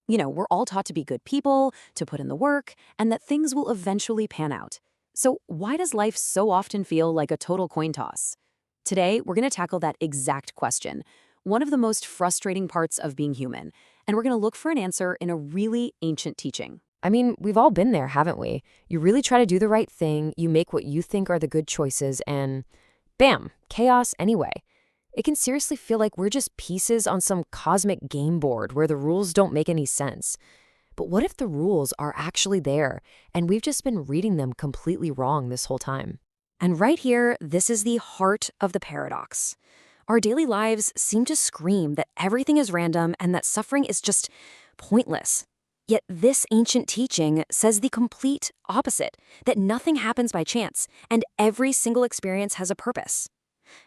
We're all taught to be good people, to put in the work, and that things will eventually pan out. So why does life so often feel like a total coin toss? Today, we're going to tackle that exact question, one of the most frustrating parts of being human, and we're going to look for an answer in a really ancient teaching. I mean, we've all been there, haven't we? You really try to do the right thing, you make what you think are the good choices, and bam, chaos anyway. It can seriously feel like we're just pieces on some cosmic game board where the rules don't make any sense. But what if the rules are actually there, and we've just been reading them completely wrong this whole time? And right here, this is the heart of the paradox. Our daily lives seem to scream that everything is random and that suffering is just pointless. Yet this ancient teaching says the complete opposite, that nothing happens by chance, and every single experience has a purpose.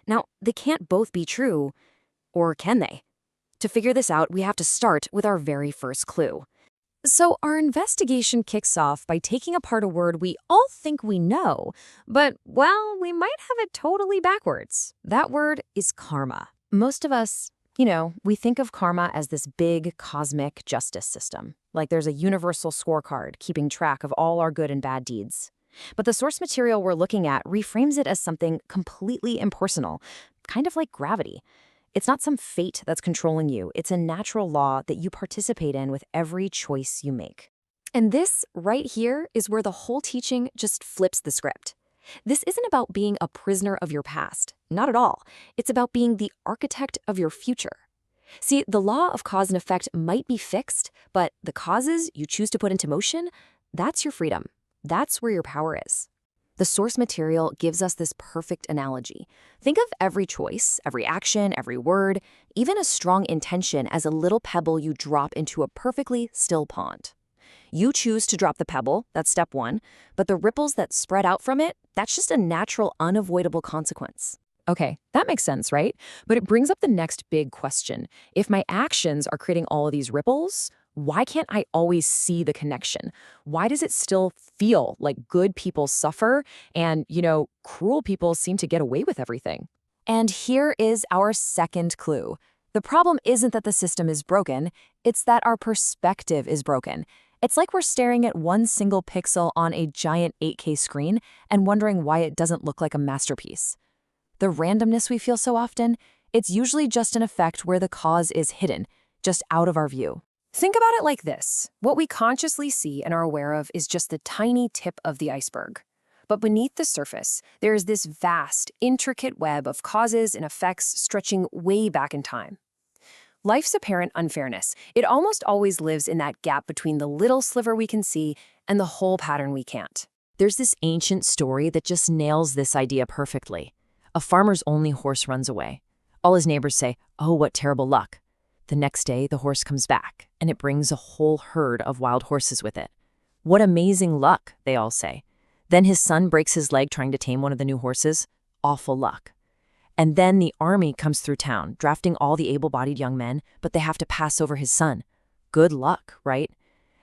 Now, they can't both be true, or can they? To figure this out, we have to start with our very first clue. So our investigation kicks off by taking apart a word we all think we know, but, well, we might have it totally backwards. That word is karma. Most of us, we think of karma as this big cosmic justice system, like there's a universal scorecard keeping track of all our good and bad deeds. But the source material we're looking at reframes it as something completely impersonal, kind of like gravity. It's not some fate that's controlling you. It's a natural law that you participate in with every choice you make. And this right here is where the whole teaching just flips the script. This isn't about being a prisoner of your past. Not at all. It's about being the architect of your future. See, the law of cause and effect might be fixed, but the causes you choose to put into motion, that's your freedom. That's where your power is. The source material gives us this perfect analogy. Think of every choice, every action, every word, even a strong intention as a little pebble you drop into a perfectly still pond. You choose to drop the pebble, that's step one, but the ripples that spread out from it, that's just a natural, unavoidable consequence. Okay, that makes sense, right? But it brings up the next big question. If my actions are creating all of these ripples, why can't I always see the connection? Why does it still feel like good people suffer and, cruel people seem to get away with everything? And here is our second clue. The problem isn't that the system is broken, it's that our perspective is broken. It's like we're staring at one single pixel on a giant 8K screen and wondering why it doesn't look like a masterpiece. The randomness we feel so often, it's usually just an effect where the cause is hidden, just out of our view. Think about it like this. What we consciously see and are aware of is just the tiny tip of the iceberg. But beneath the surface, there is this vast, intricate web of causes and effects stretching way back in time. Life's apparent unfairness, it almost always lives in that gap between the little sliver we can see and the whole pattern we can't. There's this ancient story that just nails this idea perfectly. A farmer's only horse runs away. All his neighbors say, "Oh, what terrible luck." The next day, the horse comes back, and it brings a whole herd of wild horses with it. "What amazing luck," they all say. Then his son breaks his leg trying to tame one of the new horses. Awful luck. And then the army comes through town, drafting all the able-bodied young men, but they have to pass over his son. Good luck, right?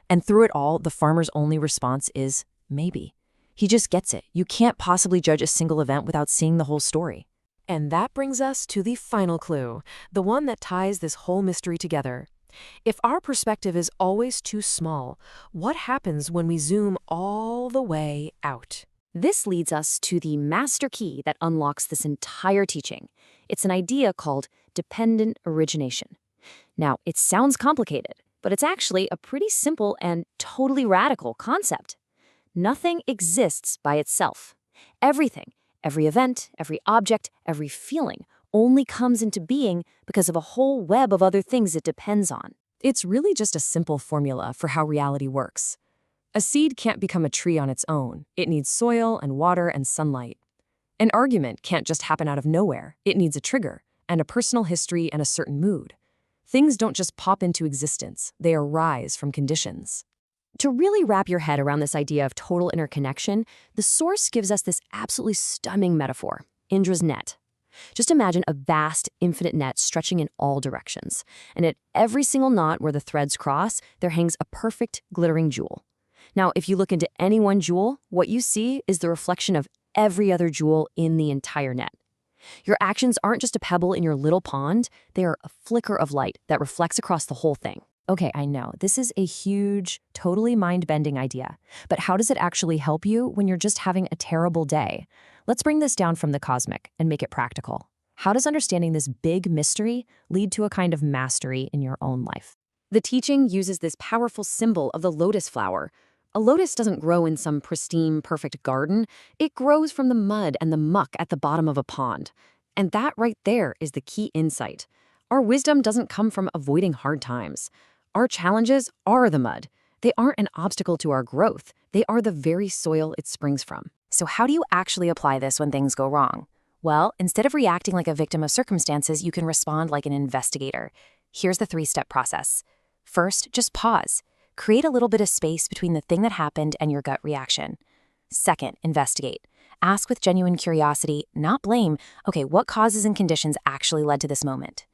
And through it all, the farmer's only response is, maybe. He just gets it. You can't possibly judge a single event without seeing the whole story. And that brings us to the final clue, the one that ties this whole mystery together. If our perspective is always too small, what happens when we zoom all the way out? This leads us to the master key that unlocks this entire teaching. It's an idea called dependent origination. Now, it sounds complicated, but it's actually a pretty simple and totally radical concept. Nothing exists by itself. Everything, every event, every object, every feeling only comes into being because of a whole web of other things it depends on. It's really just a simple formula for how reality works. A seed can't become a tree on its own. It needs soil and water and sunlight. An argument can't just happen out of nowhere. It needs a trigger and a personal history and a certain mood. Things don't just pop into existence. They arise from conditions. To really wrap your head around this idea of total interconnection, the source gives us this absolutely stunning metaphor, Indra's net. Just imagine a vast, infinite net stretching in all directions, and at every single knot where the threads cross, there hangs a perfect, glittering jewel. Now, if you look into any one jewel, what you see is the reflection of every other jewel in the entire net. Your actions aren't just a pebble in your little pond, they are a flicker of light that reflects across the whole thing. Okay, I know, this is a huge, totally mind-bending idea. But how does it actually help you when you're just having a terrible day? Let's bring this down from the cosmic and make it practical. How does understanding this big mystery lead to a kind of mastery in your own life? The teaching uses this powerful symbol of the lotus flower. A lotus doesn't grow in some pristine, perfect garden. It grows from the mud and the muck at the bottom of a pond. And that right there is the key insight. Our wisdom doesn't come from avoiding hard times. Our challenges are the mud. They aren't an obstacle to our growth. They are the very soil it springs from. So how do you actually apply this when things go wrong? Well, instead of reacting like a victim of circumstances, you can respond like an investigator. Here's the 3-step process. First, just pause. Create a little bit of space between the thing that happened and your gut reaction. Second, investigate. Ask with genuine curiosity, not blame, okay, what causes and conditions actually led to this moment?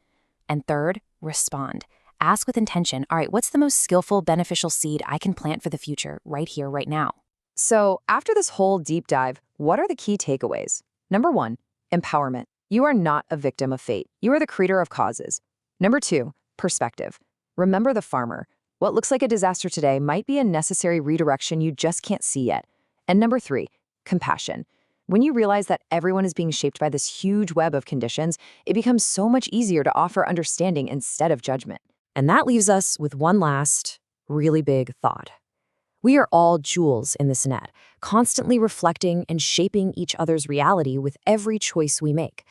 And third, respond. Ask with intention, all right, what's the most skillful, beneficial seed I can plant for the future, right here, right now? So, after this whole deep dive, what are the key takeaways? Number 1, empowerment. You are not a victim of fate. You are the creator of causes. Number 2, perspective. Remember the farmer. What looks like a disaster today might be a necessary redirection you just can't see yet. And number 3, compassion. When you realize that everyone is being shaped by this huge web of conditions, it becomes so much easier to offer understanding instead of judgment. And that leaves us with one last, really big thought. We are all jewels in this net, constantly reflecting and shaping each other's reality with every choice we make.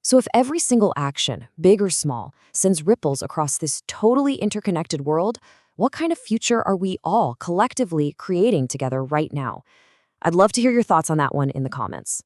So if every single action, big or small, sends ripples across this totally interconnected world, what kind of future are we all collectively creating together right now? I'd love to hear your thoughts on that one in the comments.